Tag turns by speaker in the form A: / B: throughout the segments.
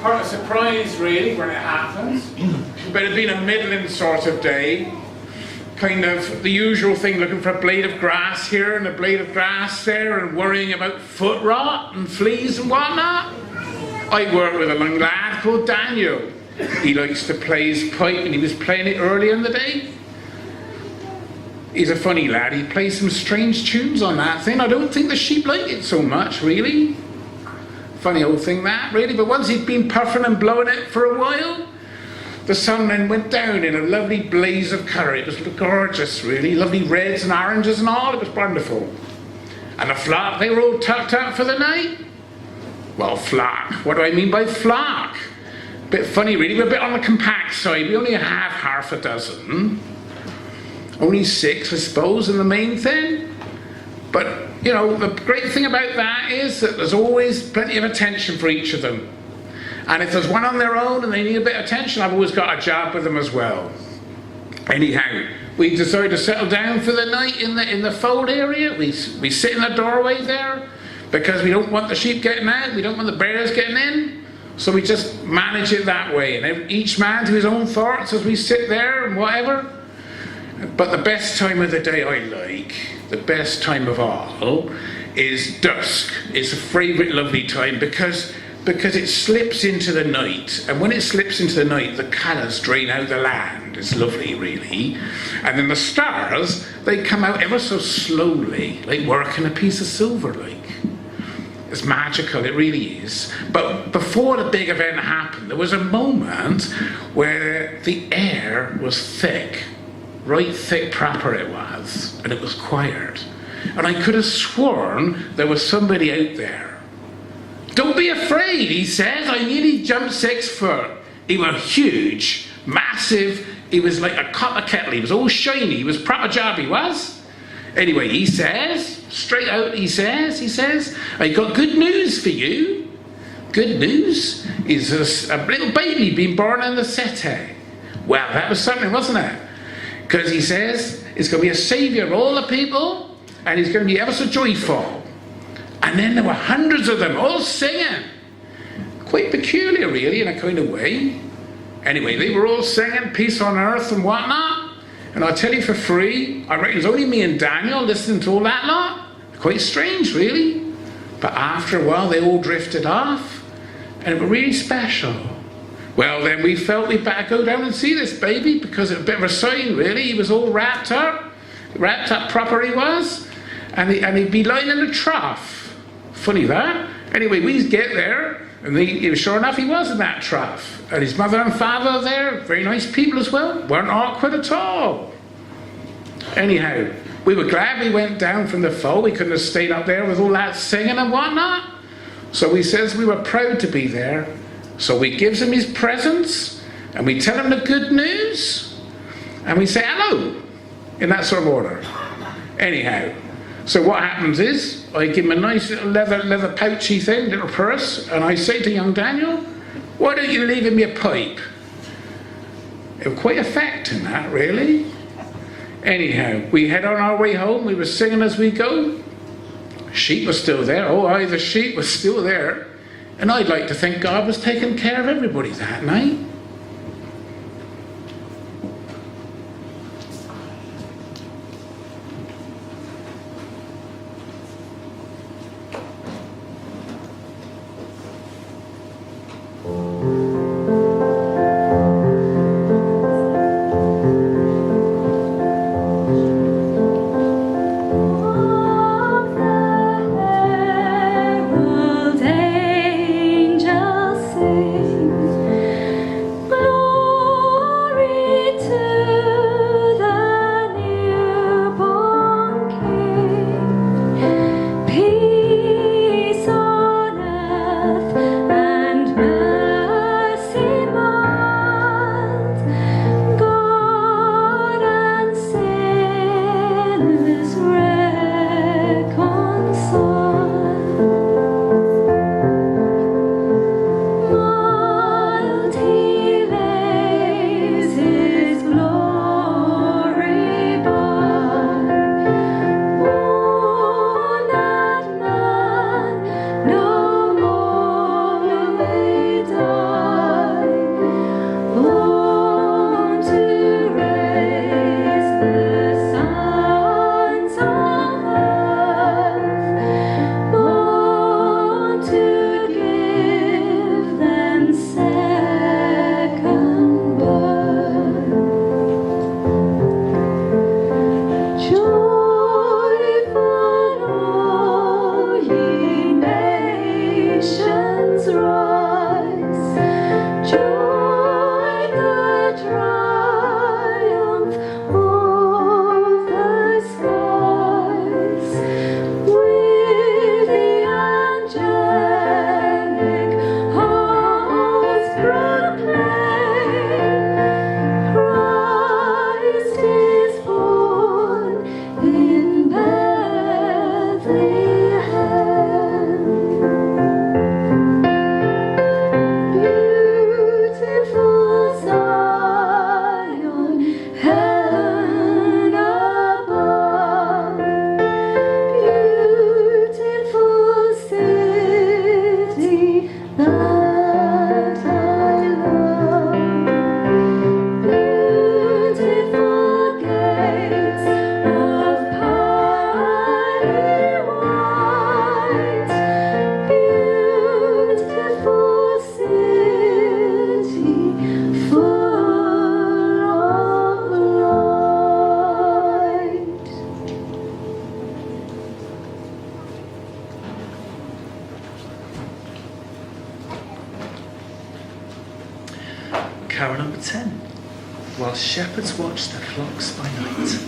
A: quite a surprise really when it happened. But it had been a middling sort of day. Kind of the usual thing, looking for a blade of grass here and a blade of grass there and worrying about foot rot and fleas and whatnot. I work with a young lad called Daniel. He likes to play his pipe and he was playing it early in the day. He's a funny lad. He plays some strange tunes on that thing. I don't think the sheep like it so much, really. Funny old thing that, really. But once he'd been puffing and blowing it for a while, the sun then went down in a lovely blaze of colour. It was gorgeous, really. Lovely reds and oranges and all. It was wonderful. And the flock, they were all tucked up for the night. Well, flock. What do I mean by flock? Bit funny, really. We're a bit on the compact side. We only have half a dozen. Only 6, I suppose, in the main thing. But, you know, the great thing about that is that there's always plenty of attention for each of them. And if there's one on their own and they need a bit of attention, I've always got a job with them as well. Anyhow, we decided to settle down for the night in the fold area. We sit in the doorway there because we don't want the sheep getting out. We don't want the bears getting in. So we just manage it that way. And each man to his own thoughts as we sit there and whatever. But the best time of the day I like, the best time of all, is dusk. It's a favourite lovely time because it slips into the night. And when it slips into the night, the colours drain out the land. It's lovely, really. And then the stars, they come out ever so slowly, like working a piece of silver, like. It's magical, it really is. But before the big event happened, there was a moment where the air was thick. Right thick proper it was, and it was quiet. And I could have sworn there was somebody out there. Don't be afraid, he says. I nearly jumped 6 foot. He was huge, massive. He was like a copper kettle. He was all shiny. He was proper job, he was. Anyway, he says, straight out he says, I got good news for you. Good news is a little baby being born in the city. Well, that was something, wasn't it? Because he says it's going to be a saviour of all the people and he's going to be ever so joyful. And then there were hundreds of them all singing. Quite peculiar, really, in a kind of way. Anyway, they were all singing peace on earth and whatnot. And I'll tell you for free, I reckon it was only me and Daniel listening to all that lot. Quite strange, really. But after a while, they all drifted off. And it was really special. Well, then we felt we'd better go down and see this baby because it was a bit of a sign, really. He was all wrapped up proper he was, and he'd be lying in a trough. Funny that. Anyway, we get there, and sure enough, he was in that trough. And his mother and father there, very nice people as well, weren't awkward at all. Anyhow, we were glad we went down from the fold. We couldn't have stayed up there with all that singing and whatnot. So we says we were proud to be there. So we gives him his presents, and we tell him the good news, and we say hello, in that sort of order. Anyhow, so what happens is, I give him a nice little leather pouchy thing, little purse, and I say to young Daniel, why don't you leave him your pipe? It was quite affecting that, really. Anyhow, we head on our way home, we were singing as we go. Sheep were still there, the sheep was still there. And I'd like to think God was taking care of everybody that night.
B: carol number 10. While shepherds watch their flocks by night.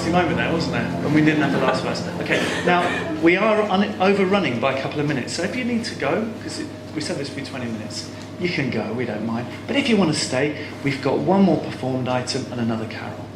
B: Moment there, wasn't there? And we didn't have the last verse. Okay, now we are overrunning by a couple of minutes, so if you need to go, because we said this would be 20 minutes, you can go, we don't mind. But if you want to stay, we've got one more performed item and another carol.